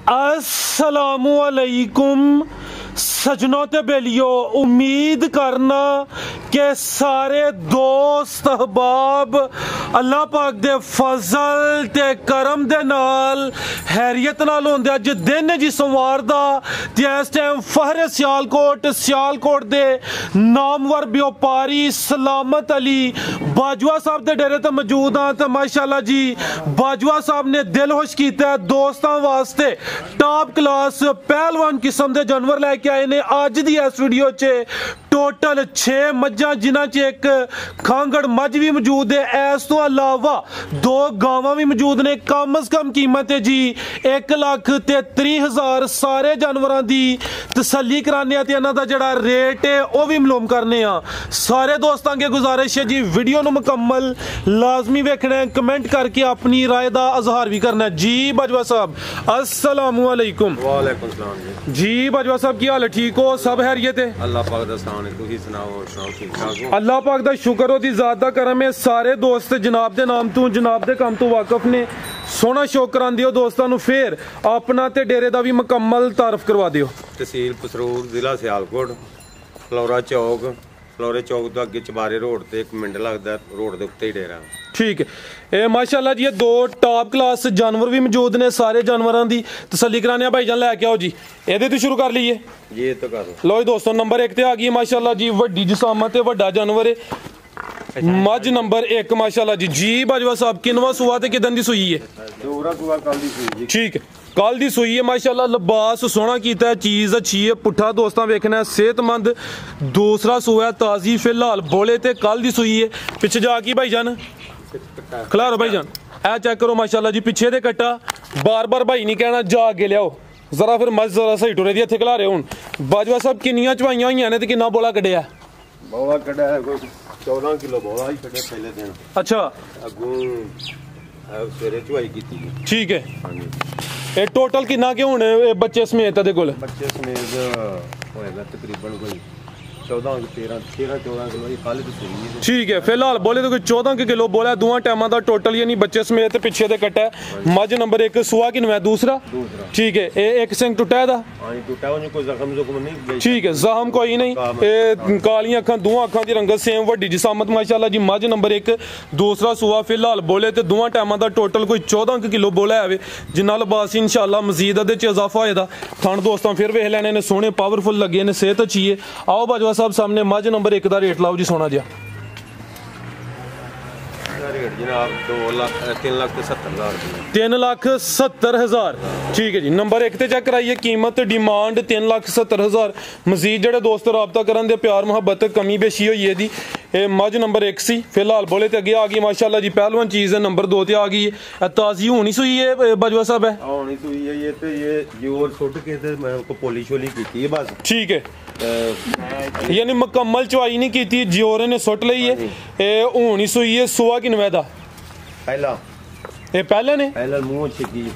अस्सलामुअलैकुम सजनों ते बेलियो, उम्मीद करना कि सारे दोस्त अहबाब अल्लाह पाक दे फजल ते करम दे नाल हैरियत नाल होंदे। अज दिन जी सोमवार दा ते इस टाइम फहरे सियालकोट दे नामवर व्यापारी सलामत अली बाजवा साहब दे डेरे ते मौजूद हाँ। तो माशाल्लाह जी बाजवा साहब ने दिल खुश किया, दोस्तों वास्ते टॉप क्लास पहलवान किस्म के जानवर लैके आए ने। अज दी इस वीडियो च टोटल 6 मज्जां जिन्हां च एक खांगड़ मझ भी मौजूद है। इस तो अलावा 2 गावां भी मौजूद ने। कम अज कम कीमत है जी 1,33,000। सारे जानवरों की तसल्ली कराने ते इन्हां दा जिहड़ा रेट है वह भी मालूम करने। सारे दोस्तों की गुजारिश है जी वीडियो नूं मुकम्मल लाजमी वेखना है, कमेंट करके अपनी राय का इजहार भी करना है। जी बाजवा साहब अस्सलामुअलैकुम। वालेकुम सलाम जी बाजवा साहब की हाल है? ठीक हो? सब हैरियत है? अल्लाह पाक दा सलाम है, तुसी सुनाओ ठीक ठाक हो? अल्लाह पाक दा शुक्र हो दी ज़ात दा करम है। सारे दोस्त जनाब दे नाम तो जनाब दे काम तो वाकफ ने। सोना शौक करांदे हो दोस्तों नूं। फिर अपना ते डेरे दा भी मुकम्मल तारफ करवा दियो। तहसील पसरूर जिला सियालकोट, फ्लोरे चौक तो अगे चबारे रोड ते 1 मिनट लगदा, रोड दे उत्ते ही डेरा। ठीक है। माशाल्लाह जी ये 2 टॉप क्लास जानवर भी मौजूद ने। सारे जानवरों की तसल्ली कराने भाईजान लैके आओ जी। ये तो शुरू कर लीए ये तो कर लो जी दोस्तों। नंबर 1 ते आ गई माशाल्लाह जी वड्डी जिसामत है, वड्डा जानवर है, मज नंबर 1 माशाल्लाह जी। जी बाजवा साहब किनवा सुआ ते किदन दी सुई है? ठीक है, कल दी सुई है माशाल्लाह। लिबास सोहना कीता है, चीज अच्छी है, पुट्ठा दोस्तों वेखना है, सेहतमंद। दूसरा सुआ है ताजी, फिलहाल बोले ते कल दी सुई है। पिछे जा की भाईजान खिलारो भाईजान, ऐ चेक करो माशाल्लाह जी पिछे दे कट्टा। बार बार भाई नहीं कहना जा अगे लियाओ जरा, फिर मज जरा सही टुरे दी इत्थे खिला रहे। हुण बाजवा साहब किन्नियां चवाइयां होईयां ने ते किन्ना बोला कड्ढिया? बोला कड्ढिया है कोई 14 किलो बोला ही कड्ढिया पहले दिन। अच्छा अगों सवेरे चवाई कीती। ठीक है हां जी। ए टोटल किन्ना के हुण बच्चे समेत दे कोल? बच्चे समेत होएगा तकरीबन कोई 14 किलो ये कल दी सुई। ठीक है, फिलहाल बोले तो कोई 14 किलो बोला दोवां टाइमां दा टोटल, यानी बच्चे समेत पिछे दे कट्टा। मज नंबर 1 सुआ किनवा? दूसरा। ठीक है, ए एक सिंग टुटा है दा? हां जी टुटा, ओने कोई जख्म नहीं। ठीक है, जख्म कोई नहीं। ए कालियां अखां, दोवां अखां दी रंगत सेम, वड्डी जिसामत माशाल्लाह जी। मज नंबर 1 दूसरा सुआ। फिलहाल बोले तो दोवां टाइमां दा टोटल कोई 14 किलो बोला है। जिन्ना लिबास इंशाअल्लाह मजीद अदे च इजाफा होएदा। थण दोस्तों फिर वेख लैने ने, सोहने पावरफुल लगे ने, सेहत अच्छी है। आओ बाजवा साहब सामने मज नंबर 1 का रेट लाओ जी सोना जी। जनाब 3,70,000। ठीक है जी। नंबर 1 ते चेक कराइए, कीमत डिमांड 3,70,000। मजीद जेडे दोस्त रबता करन दे प्यार मुहब्बत कमी बेशी होई है दी। मज नंबर 1 सी। फिलहाल बोले तो अगे आ गई माशाल्लाह जी, पहलवान चीज है। नंबर 2 ते आ गई है, ताजी होनी सुई है बाजवा साहब है? होनी सुई है ये तो, ये जोर सुट के ते मैं उनको पॉलिश होली कीती है बस। ठीक है, यानी मुकम्मल चवाई नहीं की, जोर ने सुट लई है। होनी सुई है। सुआ किनवे दा? पहला। ये पहला ने? पहला मुंह छिकी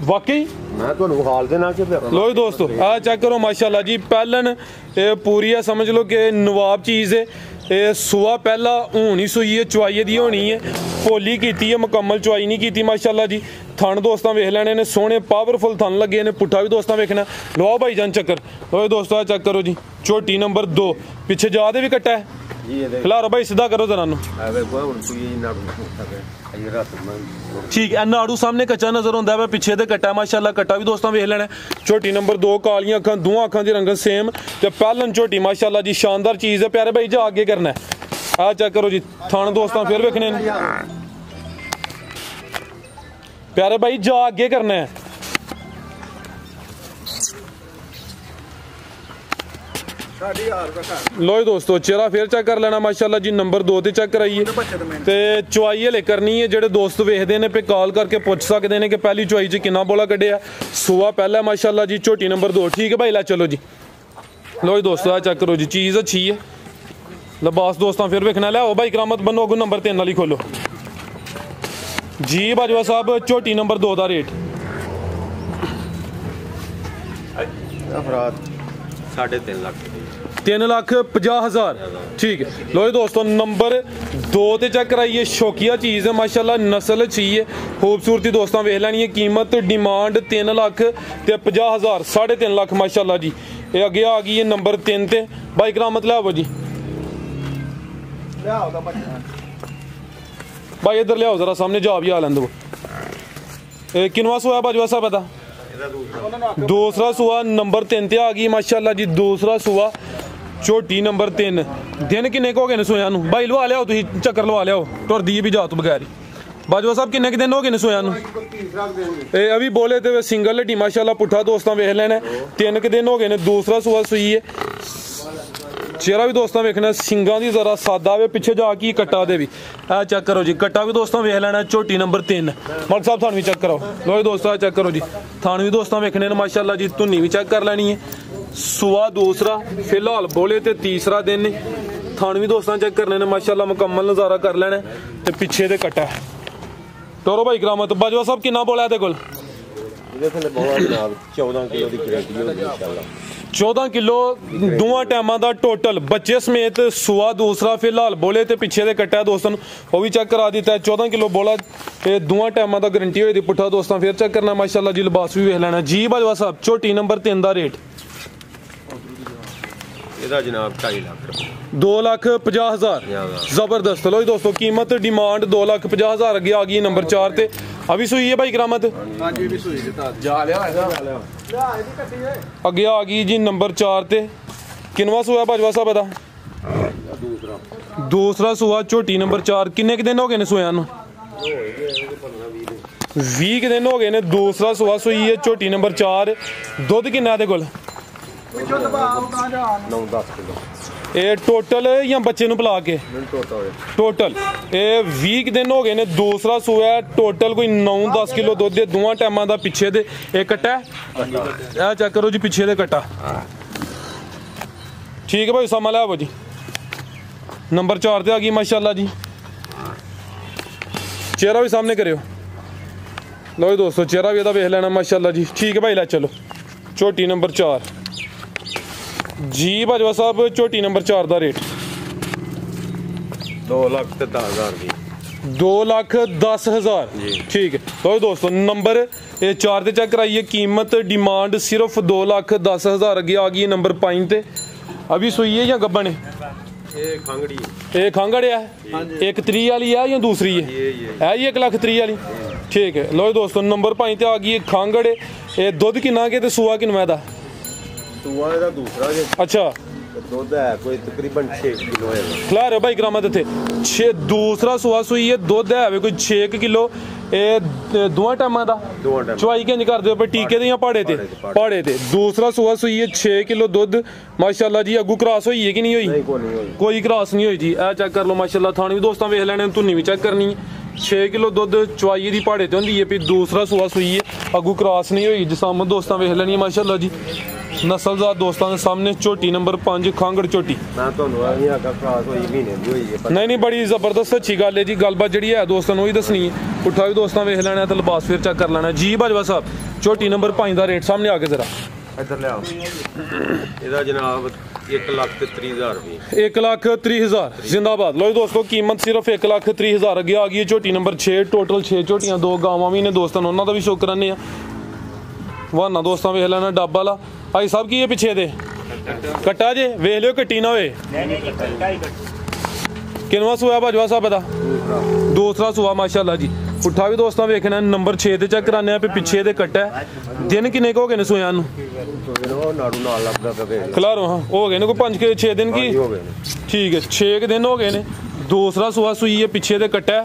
वाकई मैं तो हाल देना कि लो दोस्तों आ चेक करो माशाल्लाह जी। पहलन पूरी है, समझ लो कि नवाब चीज़ है। सुआ पहला, होनी सुई है, चवाई दी होनी है, पोली की है, मुकम्मल चवाई नहीं की माशाल्लाह जी। थन दोस्तों वेख लेने ने, सोहने पावरफुल थन लगे ने। पुट्ठा भी दोस्तों वेखना। लो भाई जान चक्कर लो दोस्तों चेक करो जी। झोटी नंबर 2 पिछे जा दे भी कट्टा है। खिलारो भाई सीधा करो जरा। ठीक है, नाड़ू सामने कच्चा नजर होंदा है, पिछे दे कट्टा माशाल्लाह। कट्टा भी दोस्तों वेख लेना। झोटी नंबर 2 कालियां अखां, दोवां अखां दी रंगत सेम ते पहलन झोटी माशाल्लाह जी। शानदार चीज है प्यारे भाई, जा आगे करना है। आ चेक करो जी थान दोस्तों फिर वेखने प्यारे भाई, जा आगे करना है। लो दोस्तों चेहरा फिर चेक कर लेना माशाल्लाह जी। नंबर 2 ते चेक कराइए ते चवाई हले करनी है। जेडे दोस्त वेखदे ने पे कॉल करके पूछ सकते हैं कि पहली चवाई च किन्ना बोला कड्ढिया। सुआ पहला माशाल्लाह जी, झोटी नंबर 2। ठीक है भाई ला चलो जी। लो जी दोस्तों आ चेक करो जी, चीज़ अच्छी है। लिबास दोस्तों फिर वेखना। लियाओ भाई करामत बनो, अगू नंबर 3 वाली खोलो जी बाजवा साहब। झोटी नंबर 2 का रेट 3.5 ਲੱਖ 3,50,000 ठीक है। लो जी दोस्तों नंबर 2 ते चेक कराइए, शौकिया चीज़ है माशाल्लाह, नस्ल चाहिए, खूबसूरती दोस्तों वेख लैनी है। कीमत डिमांड 3,50,000 3.5 लाख माशाल्लाह जी। ये अगे आ गई है नंबर 3 ते भाई करामत लियाओ जी, भाई इधर लियाओ जरा सामने जा भी आ लें दो। किनवा सोया बाजवा साहब है दूसरा सुआ नंबर 3 ते आ गई माशाल्लाह जी। दूसरा सुआ झोटी नंबर 3। दिन किन्ने हो गए ने सोया नू भाई लवा लियाओ तुम चक्कर लवा लियाओ टुरदी भी जा तू बगैर ही। बाजवा साहब किन्ने दिन हो गए ने सोया नू? अभी बोले तो सिंगल हड्डी माशाल्लाह पुट्ठा दोस्तों वेख लेना 3 दिन हो गए ने। दूसरा सुआ सुई है, चेहरा भी दोस्तों वेखना सिंगा दी जरा सादा वे पिछे जाके कट्टा दे भी ए चेक करो जी। कट्टा भी दोस्तों वेख लेना झोटी नंबर 3। मलक साहब थान भी चेक करो, लो जी दोस्तों चेक करो जी। थान भी दोस्तों वेखने माशाल्लाह जी। धुन्नी भी चेक कर लेनी है। सुआ दूसरा फिलहाल बोले तो तीसरा दिन ने। थान भी दोस्तों चेक करने ने माशाल्लाह मुकम्मल नज़ारा कर लेना ते पिछे दे कट्टा है। टोरो भाई करामत बाजवा साहब किन्ना बोला है कोल? 14 किलो दोवां टाइमां दा टोटल बच्चे समेत सुआ दूसरा फिलहाल बोले तो पिछे दे कट्टा दोस्तों वो भी चेक करा दिता है। 14 किलो बोला दोवां टाइमां दा गारंटी होई दी पुट्ठा दोस्तों फिर चेक करना माशाल्लाह जी। लिबास भी वेख लेना जी। बाजवा साहब झोटी नंबर 3 दा रेट जनाब 2.5 लाख 2,50,000 जबरदस्त। लो दोस्तों कीमत डिमांड 2,50,000 अगे आ गई नंबर 4 ते। अभी सुई है भाई करामत अगे आ गई जी नंबर 4 ते। किनवा सुआ बाजवा साहब दा? दूसरा सुआ झोटी नंबर 4। किन्ने दिन हो गए ने सोया नू? 20 दिन हो गए ने। दूसरा सुआ सुई है झोटी नंबर 4। दुध किन्ना दे कोल? 9-10 किलो ये टोटल या बच्चे नू पिला के? टोटल ये 20 दिन हो गए ने। दूसरा सुआ टोटल कोई 9-10 किलो दुध दोवां टाइमां दा पिछे दे। एक कट्टा है चेक करो जी पिछे दे कट्टा ठीक है भाई। सामा लिया जी नंबर 4 ते आ गई माशाल्लाह जी। चेहरा भी सामने करियो। लो दोस्तों चेहरा भी वेख लेना माशाल्लाह जी। ठीक है भाई ला चलो झोटी नंबर 4 जी। बाजवा साहब झोटी नंबर 4 दा रेट 2,10,000 2,10,000 ठीक है। तो दोस्तों नंबर 4 ते चेक कराइए। कीमत डिमांड सिर्फ 2,10,000 अगे आ गई नंबर 5 ते। अभी सुई है या गब्बन है? ये खांगड़ है। एक 3 वाली है या दूसरी है ये 1,30,000 वाली ठीक है। लो दोस्तों नंबर 5 ते आ गई खांगड़। ये दुध किन्ना के ते सुआ किन्ना दा? अच्छा दुध है कोई तकरीबन 6 किलो है। खिला रहे हो भाई करामत इत्थे दूसरा सुआ सुई है दुध है कोई 6 किलो। दोवां टाइमां दा चवाई किंज करदे हो टीके ते या पहाड़े ते? पहाड़े ते। दूसरा सुआ सुई है 6 किलो दुध माशाल्लाह जी। अगू क्रॉस होई है कि नहीं होई? कोई क्रॉस नहीं होई जी। ए चेक कर लो माशाल्लाह। थान भी दोस्तों वेख लैने धुन्नी भी चेक करनी 6 किलो दुध चवाई दी पहाड़े ते होंदी है। फिर दूसरा सुआ सुई है अगू क्रॉस नहीं होई जिसामत दोस्तों वेख लैनी माशाल्लाह जी। नस्लदार दोस्तों के सामने झोटी नंबर 5 खांगड़ झोटी। नहीं बड़ी जबरदस्त अच्छी गल है जी। गलबात जी है दोस्तों ही दसनी है। पुट्ठा भी दोस्तों वेख लेना तो लिबास फिर चेक कर लेना जी। बाजवा साहब झोटी नंबर 5 का रेट सामने आके जरा इधर ले आओ। ਇਹਦਾ जनाब 1,30,000 1,30,000 जिंदाबाद। लो दोस्तों कीमत सिर्फ 1,30,000 अगे आ गई है। झोटी नंबर 6 टोटल 6 झोटियां 2 गावां भी ने दोस्तों उन्होंने भी शौक कराने वाहना दोस्तों वेख लेना डब वाला। भाई साहब की है पिछे दे कट्टा जे वेख लियो कट्टी ना होए। किनवा सुआ बाजवा साहब दा? दूसरा सुआ माशाल्लाह जी। पुट्ठा भी दोस्तों वेखना नंबर 6 ते चेक कराने पिछे दे कट्टा है। दिन किन्ने हो गए ने सोया नू? खिलारो हाँ हो गए ने कोई 5-6 दिन की ठीक है 6 दिन हो गए ने। दूसरा सुआ सुई है पिछे दे कट्टा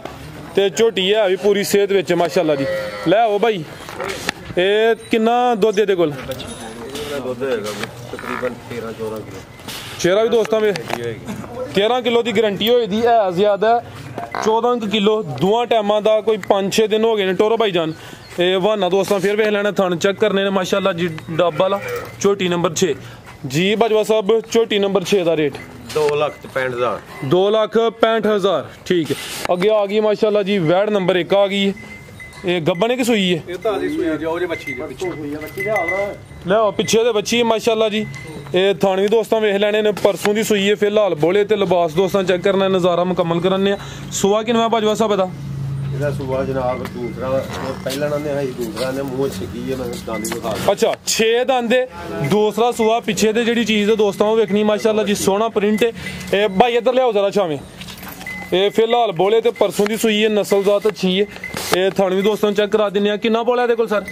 ते झोटी है अभी पूरी सेहत विच माशाल्लाह जी। लै आओ भाई ये किन्ना दुध दे कोल? तकरीबन 13-14 किलो। चेहरा भी दोस्तों 13 किलो की गारंटी होई दी है ज्यादा 14 किलो दोवां टाइमां दा कोई 5-6 दिन हो गए ने। टोरो भाई जान बहाना दोस्तों फिर वेख लेना थन चेक करने ने माशाल्लाह जी। डब वाला झोटी नंबर 6 जी। बाजवा साहब झोटी नंबर 6 का रेट 2,65,000 2,65,000 ठीक है। अगे आ गई माशाल्लाह जी वैड नंबर 1 आ गई ਇਹ ਗੱਬਣੇ ਕੀ ਸੂਈ ਹੈ ਇਹ ਤਾਂ ਅਸੀਂ ਸੂਈ ਜਾਓ ਜੇ ਬੱਚੀ ਦੇ ਪਿੱਛੇ ਲਿਆਓ ਪਿੱਛੇ ਦੇ ਬੱਚੀ ਮਾਸ਼ਾਅੱਲਾ ਜੀ ਇਹ ਥਾਣੀ ਦੋਸਤਾਂ ਵੇਖ ਲੈਣੇ ਨੇ ਪਰਸੋਂ ਦੀ ਸੂਈ ਹੈ ਫਿਲਹਾਲ ਬੋਲੇ ਤੇ ਲਿਬਾਸ ਦੋਸਤਾਂ ਚੈੱਕ ਕਰਨਾ ਨਜ਼ਾਰਾ ਮੁਕੰਮਲ ਕਰਨੇ ਆ ਸੁਆ ਕਿਨਵਾ ਭਾਜਵਾ ਸਾਹਿਬ ਦਾ ਇਹਦਾ ਸੂਆ ਜਨਾਬ ਦੂਸਰਾ ਪਹਿਲਾਂ ਨਾ ਨੇ ਦੂਸਰਾ ਨੇ ਮੂੰਹ ਛਿੱਕੀ ਹੈ ਮੈਂ ਦੰਦ ਦਿਖਾ ਅੱਛਾ 6 ਦੰਦ ਦੂਸਰਾ ਸੂਆ ਪਿੱਛੇ ਦੇ ਜਿਹੜੀ ਚੀਜ਼ ਹੈ ਦੋਸਤਾਂ ਉਹ ਵੇਖਣੀ ਮਾਸ਼ਾਅੱਲਾ ਜੀ ਸੋਹਣਾ ਪ੍ਰਿੰਟ ਇਹ ਭਾਈ ਇੱਧਰ ਲਿਆਓ ਜ਼ਰਾ ਛਾਵੇਂ ਇਹ ਫਿਲਹਾਲ ਬੋਲੇ ਤੇ ਪਰਸੋਂ ਦੀ ਸੂਈ ਹੈ ਨਸਲ ਜ਼ਾਤ ਅੱਛੀ ਹੈ ਇਹ ਥਾਣੀ ਦੋਸਤਾਂ ਨੂੰ ਚੈੱਕ ਕਰਾ ਦਿੰਦੇ ਆ ਕਿੰਨਾ ਬੋਲਾ ਇਹਦੇ ਕੋਲ ਸਰ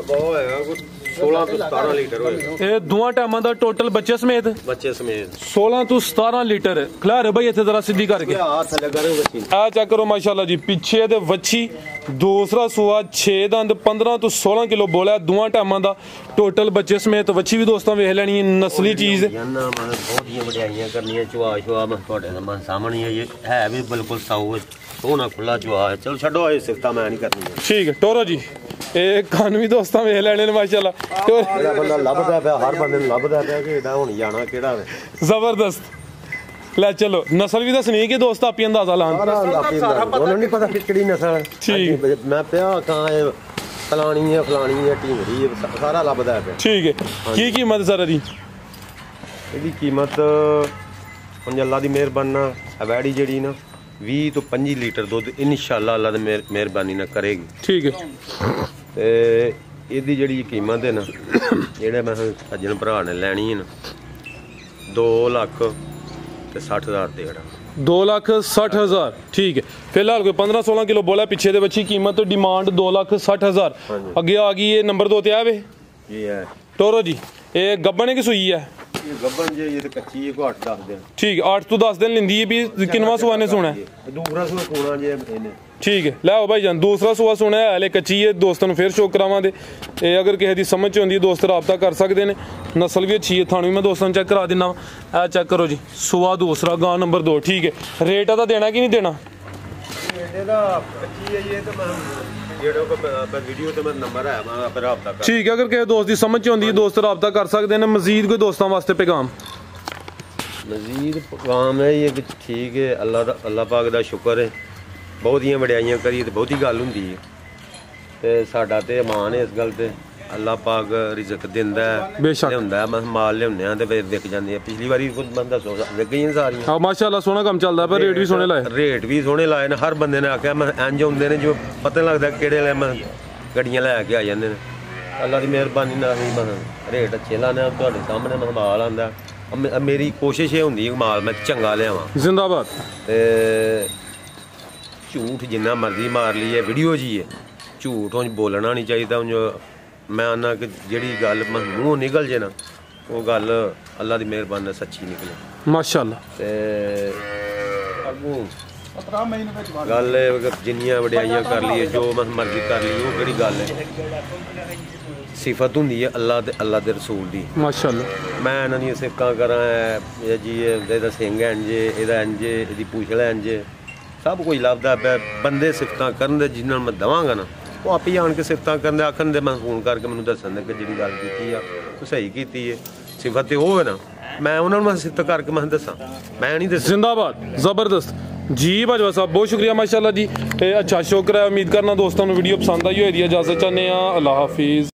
ਬਹੁਤ ਹੈਗਾ ਕੋਈ 16 ਤੋਂ 17 ਲੀਟਰ ਹੋਏਗਾ ਇਹ ਦੋਵਾਂ ਟਾਈਮਾਂ ਦਾ ਟੋਟਲ ਬੱਚੇ ਸਮੇਤ 16 ਤੋਂ 17 ਲੀਟਰ ਖਿਲਾਰ ਭਾਈ ਇੱਥੇ ਜ਼ਰਾ ਸਿੱਧੀ ਕਰਕੇ ਹੱਥ ਲੱਗਾ ਰਹੇ ਬੱਚੀ ਆ ਚੈੱਕ ਕਰੋ ਮਾਸ਼ਾਅੱਲਾ ਜੀ ਪਿੱਛੇ ਦੇ ਵੱਛੀ ਦੂਸਰਾ ਸੂਆ 6 ਦੰਦ 15 ਤੋਂ 16 ਕਿਲੋ ਬੋਲਾ ਦੋਵਾਂ ਟਾਈਮਾਂ ਦਾ ਟੋਟਲ ਬੱਚੇ ਸਮੇਤ ਵੱਛੀ ਵੀ ਦੋਸਤਾਂ ਵੇਖ ਲੈਣੀ ਹੈ ਨਸਲੀ ਚੀਜ਼ ਜਾਨਾ ਮੈਂ ਬਹੁਤੀਆਂ ਵਡਿਆਈਆਂ ਕਰਨੀਆਂ ਚੁਆ ਮੈਂ ਤੁਹਾਡੇ ਸਾਹਮਣੇ ਹੈ ਵੀ ਬਿਲਕੁਲ ਸਾਊ ਸੋਹਣਾ ਖੁੱਲਾ ਚੁਆ ਚਲੋ ਛੱਡੋ ਇਹ ਸਿਫਤਾਂ ਮੈਂ ਨਹੀਂ ਕਰਨੀ ਠੀਕ ਹੈ ਟੋਰੋ ਜੀ ਇਹ ਕੰਨ ਵੀ ਦੋਸਤਾਂ ਵੇਖ ਲੈਣੇ ਨੇ ਮਾਸ਼ਾਅੱਲਾ ਜਿਹੜਾ ਬੰਦਾ ਲੱਭਦਾ ਪਿਆ ਹਰ ਬੰਦੇ ਨੂੰ ਲੱਭਦਾ ਪਿਆ ਕਿ ਇਹਦਾ ਹੁਣ ਜਾਣਾ ਕਿਹੜਾ ਵੇ ਜ਼ਬਰਦਸਤ ਲੈ ਚਲੋ ਨਸਲ ਵੀ ਦੱਸਣੀ ਕਿ ਦੋਸਤ ਆਪੀ ਅੰਦਾਜ਼ਾ ਲਾਣ ਉਹਨੂੰ ਨਹੀਂ ਪਤਾ ਕਿਹੜੀ ਨਸਲ ਠੀਕ ਮੈਂ ਪਿਆ ਕਾਂ ਫਲਾਣੀ ਹੈ ਢੀਂਗਰੀ ਹੈ ਸਾਰਾ ਲੱਭਦਾ ਪਿਆ ਠੀਕ ਹੈ ਕੀ ਕੀਮਤ ਸਰ ਇਹਦੀ ਇਹਦੀ ਕੀਮਤ ਹੁਣ ਅੱਲਾ ਦੀ ਮਿਹਰਬਾਨੀ ਨਾਲ ਹਵੈੜੀ ਜਿਹੜੀ ਨਾ 20 ਤੋਂ 25 ਲੀਟਰ ਦੁੱਧ ਇਨਸ਼ਾਅੱਲਾ ਅੱਲਾ ਦੀ ਮਿਹਰਬਾਨੀ ਨਾਲ ਕਰੇਗੀ ਠੀਕ ਹੈ ਤੇ ਇਹਦੀ ਜਿਹੜੀ ਕੀਮਤ ਹੈ ਨਾ ਜਿਹੜੇ ਮੈਂ ਸੱਜਣ ਭਰਾ ਨੇ ਲੈਣੀ ਹੈ ਨਾ 2 ਲੱਖ ਤੇ 60,000 ਦੇਣਾ 2,60,000 ਠੀਕ ਹੈ ਫਿਲਹਾਲ ਕੋਈ 15-16 ਕਿਲੋ ਬੋਲਾ ਪਿੱਛੇ ਦੇ ਬੱਚੀ ਕੀਮਤ ਡਿਮਾਂਡ 2,60,000 ਅੱਗੇ ਆ ਗਈ ਇਹ ਨੰਬਰ 2 ਤੇ ਆਵੇ ਇਹ ਹੈ ਟੋਰੋ ਜੀ ਇਹ ਗੱਬਣੇ ਕੀ ਸੂਈ ਹੈ ਇਹ ਗੱਬਨ ਜੇ ਇਹ ਤੇ ਕੱਚੀ ਹੈ ਕੋ 8-10 ਦਿਨ ਠੀਕ 8 ਤੋਂ 10 ਦਿਨ ਲੈਂਦੀ ਹੈ ਵੀ ਕਿੰਨਵਾ ਸੂਆ ਨੇ ਸੋਣਾ ਦੂਸਰਾ ਸੂਆ ਕੋਣਾ ਜੇ ਇਹਨੇ ਠੀਕ ਹੈ ਲੈ ਆਓ ਭਾਈ ਜਾਨ ਦੂਸਰਾ ਸੂਆ ਸੁਣਾ ਹੈ ਹਲੇ ਕੱਚੀ ਹੈ ਦੋਸਤਾਂ ਨੂੰ ਫੇਰ ਸ਼ੋਅ ਕਰਾਵਾਂ ਦੇ ਇਹ ਅਗਰ ਕਿਸੇ ਦੀ ਸਮਝ ਚ ਆਉਂਦੀ ਦੋਸਤ ਰਾਬਤਾ ਕਰ ਸਕਦੇ ਨੇ ਨਸਲ ਵੀ ਅੱਛੀ ਹੈ ਥਾਣੀ ਵੀ ਮੈਂ ਦੋਸਤਾਂ ਨੂੰ ਚੈੱਕ ਕਰਾ ਦਿੰਦਾ ਇਹ ਚੈੱਕ ਕਰੋ ਜੀ ਸੂਆ ਦੂਸਰਾ ਗਾਂ ਨੰਬਰ 2 ਠੀਕ ਹੈ ਰੇਟ ਇਹਦਾ ਦੇਣਾ ਕਿ ਨਹੀਂ ਦੇਣਾ ਇਹਦਾ ਕੱਚੀ ਹੈ ਜੀ ਇਹ ਤਾਂ ਮੈਂ ਜਿਹੜਾ ਕੋ ਵੀਡੀਓ ਤੇ ਮੇਰਾ ਨੰਬਰ ਹੈ ਮੈਂ ਆਪੇ ਰਾਬਤਾ ਕਰ ਠੀਕ ਹੈ ਅਗਰ ਕਿਸੇ ਦੋਸਤ ਦੀ ਸਮਝ ਚ ਆਉਂਦੀ ਹੈ ਦੋਸਤ ਰਾਬਤਾ ਕਰ ਸਕਦੇ ਨੇ ਮਜ਼ੀਦ ਕੋਈ ਦੋਸਤਾਂ ਵਾਸਤੇ ਪੈਗਾਮ ਮਜ਼ੀਦ ਪੈਗਾਮ ਹੈ ਇਹ ਕਿ ਠੀਕ ਹੈ ਅੱਲਾ ਪਾਕ ਦਾ ਸ਼ੁਕਰ ਹੈ ਬਹੁਤੀਆਂ ਵਡਿਆਈਆਂ ਕਰੀ ਤੇ ਬਹੁਤੀ ਗੱਲ ਹੁੰਦੀ ਹੈ ਤੇ ਸਾਡਾ ਤੇ ਇਮਾਨ ਹੈ ਇਸ ਗੱਲ ਤੇ ਅੱਲਾ ਪਾਕ ਰਿਜ਼ਕ ਦਿੰਦਾ ਲਿਆਉਂਦਾ ਮੈਂ ਮਾਲ ਲਿਆਉਂਦੇ ਆ ਤੇ ਵਿਕ ਜਾਂਦੀ ਹੈ ਪਿਛਲੀ ਵਾਰੀ ਬੰਦਾ ਵਿਕ ਗਈਆਂ ਸਾਰੀਆਂ ਹਾਂ ਮਾਸ਼ਾਅੱਲਾ ਸੋਹਣਾ ਕੰਮ ਚੱਲਦਾ ਪਰ ਰੇਟ ਵੀ ਸੋਹਣੇ ਲਾਏ ਨੇ ਹਰ ਬੰਦੇ ਨੇ ਆਖਿਆ ਮੈਂ ਇੰਜ ਹੁੰਦੇ ਨੇ ਜੋ ਪਤਾ ਲੱਗਦਾ ਕਿਹੜੇ ਲੈ ਮੈਂ ਗੱਡੀਆਂ ਲੈ ਕੇ ਆ ਜਾਂਦੇ ਨੇ ਅੱਲਾ ਦੀ ਮਿਹਰਬਾਨੀ ਨਾਲ ਹੀ ਮੈਂ ਰੇਟ ਅੱਛੇ ਲਾਣੇ ਤੁਹਾਡੇ ਸਾਹਮਣੇ ਮੈਂ ਮਾਲ ਆਂਦਾ ਮੇਰੀ ਕੋਸ਼ਿਸ਼ ਇਹ ਹੁੰਦੀ ਹੈ ਮਾਲ ਮੈਂ ਚੰਗਾ ਲਿਆਵਾਂ ਜ਼ਿੰਦਾਬਾਦ ਤੇ ਝੂਠ ਜਿੰਨਾ ਮਰਜ਼ੀ ਮਾਰ ਲਈਏ ਵੀਡੀਓ ਜੀ ਹੈ ਝੂਠ ਉਂਝ ਬੋਲਣਾ ਨਹੀਂ ਚਾਹੀਦਾ ਉਂਝ ਮੈਂ ਆਨਾ ਕਿ ਜਿਹੜੀ ਗੱਲ ਮੂੰਹੋਂ ਨਿਕਲ ਜੇ ਨਾ ਉਹ ਗੱਲ ਅੱਲਾ ਦੀ ਮਿਹਰਬਾਨੀ ਨਾਲ ਸੱਚੀ ਨਿਕਲੇ ਮਾਸ਼ਾਅੱਲਾ ਤੇ ਗੱਲ ਜਿੰਨੀਆਂ ਵਡਿਆਈਆਂ ਕਰ ਲਈਏ ਜੋ ਮਰਜ਼ੀ ਕਰ ਲਈਏ ਉਹ ਕਿਹੜੀ ਗੱਲ ਹੈ ਸਿਫਤ ਹੁੰਦੀ ਹੈ ਅੱਲਾ ਤੇ ਅੱਲਾ ਦੇ ਰਸੂਲ ਦੀ ਮਾਸ਼ਾਅੱਲਾ ਮੈਂ ਇਹਨਾਂ ਦੀਆਂ ਸਿਫਤਾਂ ਕਰਾਂ ਇਹ ਜੀ ਇਹਦਾ ਸਿੰਘ ਇੰਝ ਇਹਦਾ ਇੰਝ ਇਹਦੀ ਪੂਛ ਲੈ ਇੰਝ ਸਭ ਕੁਝ ਲੱਭਦਾ ਪਿਆ ਬੰਦੇ ਸਿਫਤਾਂ ਕਰਨ ਦੇ ਜਿਨ੍ਹਾਂ ਨੂੰ ਮੈਂ ਦੇਵਾਂਗਾ ਨਾ ਉਹ ਆਪੇ ਆਣ ਕੇ ਸਿਫਤਾਂ ਕਰਨ ਦੇ ਆਖਣ ਦੇ ਮੈਂ ਫੋਨ ਕਰਕੇ ਮੈਨੂੰ ਦੱਸਣ ਦੇ ਕਿ ਜਿਹੜੀ ਗੱਲ ਕੀਤੀ ਆ ਉਹ ਸਹੀ ਕੀਤੀ ਹੈ ਸਿਫਤ ਤੇ ਉਹ ਹੈ ਨਾ ਮੈਂ ਉਹਨਾਂ ਨੂੰ ਸਿਫਤ ਕਰਕੇ ਮੈਂ ਦੱਸਾਂ ਮੈਂ ਨਹੀਂ ਦੱਸ ਜ਼ਿੰਦਾਬਾਦ ਜ਼ਬਰਦਸਤ ਜੀ ਬਾਜਵਾ ਸਾਹਿਬ ਬਹੁਤ ਸ਼ੁਕਰੀਆ ਮਾਸ਼ਾਅੱਲਾ ਜੀ ਇਹ ਅੱਛਾ ਸ਼ੁਕਰ ਹੈ ਉਮੀਦ ਕਰਨਾ ਦੋਸਤਾਂ ਨੂੰ ਵੀਡੀਓ ਪਸੰਦ ਆਈ ਹੋਏਗੀ ਇਜਾਜ਼ਤ ਚਾਹੁੰਦੇ ਆ ਅੱਲਾਹ ਹਾਫਿਜ਼